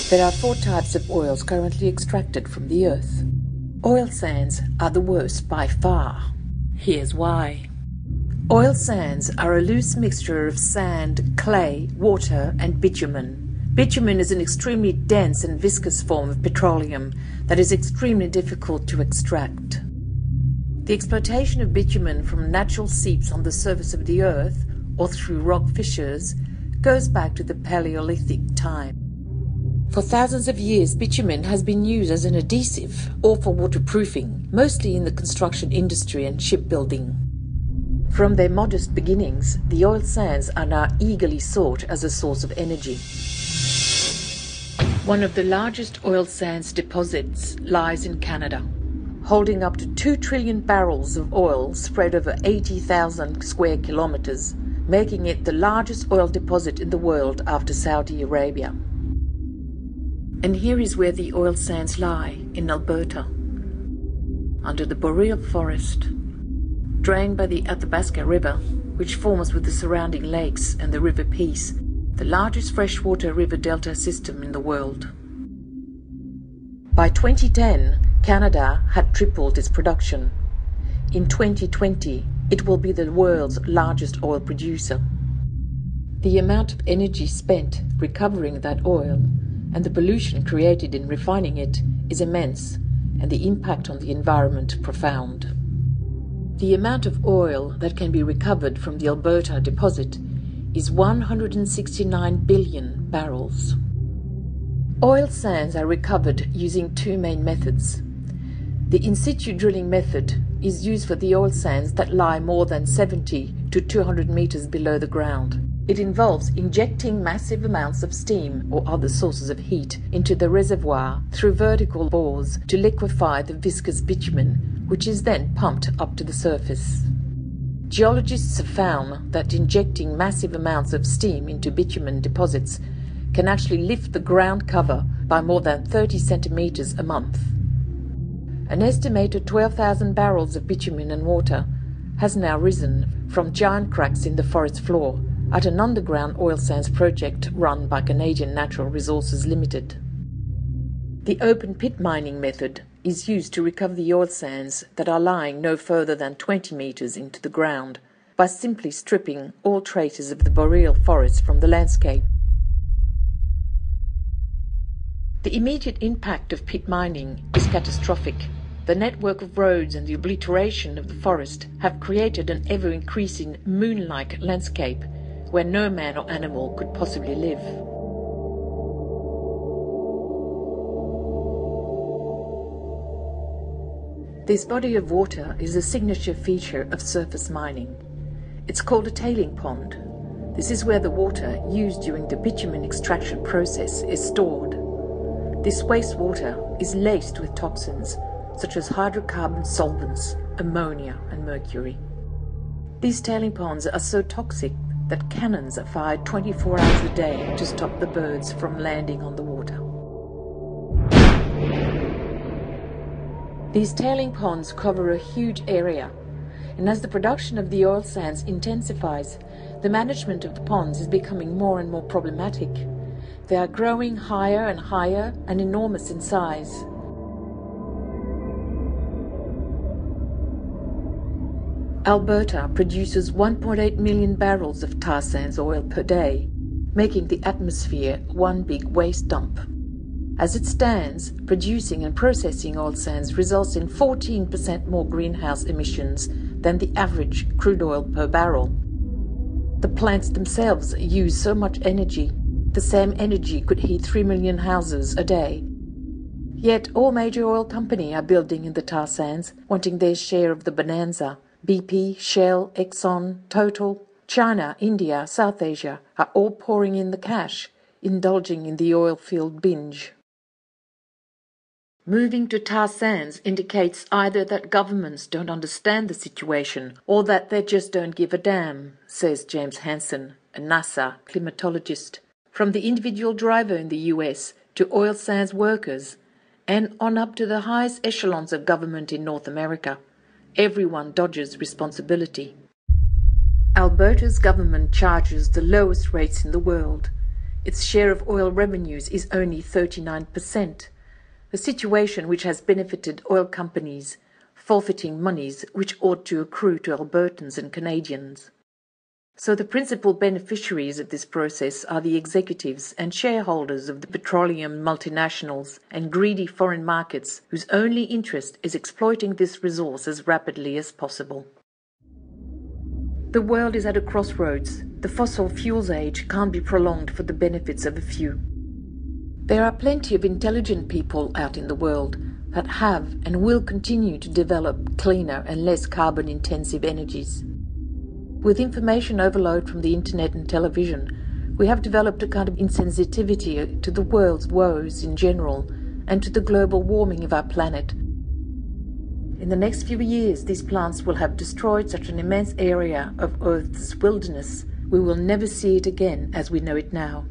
There are 4 types of oils currently extracted from the earth. Oil sands are the worst by far. Here's why. Oil sands are a loose mixture of sand, clay, water, and bitumen. Bitumen is an extremely dense and viscous form of petroleum that is extremely difficult to extract. The exploitation of bitumen from natural seeps on the surface of the earth or through rock fissures goes back to the Paleolithic time. For thousands of years, bitumen has been used as an adhesive or for waterproofing, mostly in the construction industry and shipbuilding. From their modest beginnings, the oil sands are now eagerly sought as a source of energy. One of the largest oil sands deposits lies in Canada, holding up to 2 trillion barrels of oil spread over 80,000 square kilometers, making it the largest oil deposit in the world after Saudi Arabia. And here is where the oil sands lie, in Alberta, under the boreal forest, drained by the Athabasca River, which forms with the surrounding lakes and the River Peace, the largest freshwater river delta system in the world. By 2010, Canada had tripled its production. In 2020, it will be the world's largest oil producer. The amount of energy spent recovering that oil and the pollution created in refining it is immense, and the impact on the environment profound. The amount of oil that can be recovered from the Alberta deposit is 169 billion barrels. Oil sands are recovered using 2 main methods. The in-situ drilling method is used for the oil sands that lie more than 70 to 200 meters below the ground. It involves injecting massive amounts of steam or other sources of heat into the reservoir through vertical bores to liquefy the viscous bitumen, which is then pumped up to the surface. Geologists have found that injecting massive amounts of steam into bitumen deposits can actually lift the ground cover by more than 30 centimeters a month. An estimated 12,000 barrels of bitumen and water has now risen from giant cracks in the forest floor at an underground oil sands project run by Canadian Natural Resources Limited. The open pit mining method is used to recover the oil sands that are lying no further than 20 meters into the ground by simply stripping all traces of the boreal forest from the landscape. The immediate impact of pit mining is catastrophic. The network of roads and the obliteration of the forest have created an ever-increasing moon-like landscape where no man or animal could possibly live. This body of water is a signature feature of surface mining. It's called a tailing pond. This is where the water used during the bitumen extraction process is stored. This wastewater is laced with toxins such as hydrocarbon solvents, ammonia and mercury. These tailing ponds are so toxic that cannons are fired 24 hours a day to stop the birds from landing on the water. These tailing ponds cover a huge area, and as the production of the oil sands intensifies, the management of the ponds is becoming more and more problematic. They are growing higher and higher and enormous in size. Alberta produces 1.8 million barrels of tar sands oil per day, making the atmosphere one big waste dump. As it stands, producing and processing oil sands results in 14% more greenhouse emissions than the average crude oil per barrel. The plants themselves use so much energy. The same energy could heat 3 million houses a day. Yet all major oil companies are building in the tar sands, wanting their share of the bonanza. BP, Shell, Exxon, Total, China, India, South Asia are all pouring in the cash, indulging in the oil-filled binge. Moving to tar sands indicates either that governments don't understand the situation or that they just don't give a damn, says James Hansen, a NASA climatologist. From the individual driver in the US to oil sands workers and on up to the highest echelons of government in North America, everyone dodges responsibility. Alberta's government charges the lowest rates in the world. its share of oil revenues is only 39%, a situation which has benefited oil companies, forfeiting monies which ought to accrue to Albertans and Canadians. So the principal beneficiaries of this process are the executives and shareholders of the petroleum multinationals and greedy foreign markets whose only interest is exploiting this resource as rapidly as possible. The world is at a crossroads. The fossil fuels age can't be prolonged for the benefits of a few. There are plenty of intelligent people out in the world that have and will continue to develop cleaner and less carbon-intensive energies. With information overload from the internet and television, we have developed a kind of insensitivity to the world's woes in general and to the global warming of our planet. In the next few years, these plants will have destroyed such an immense area of Earth's wilderness, we will never see it again as we know it now.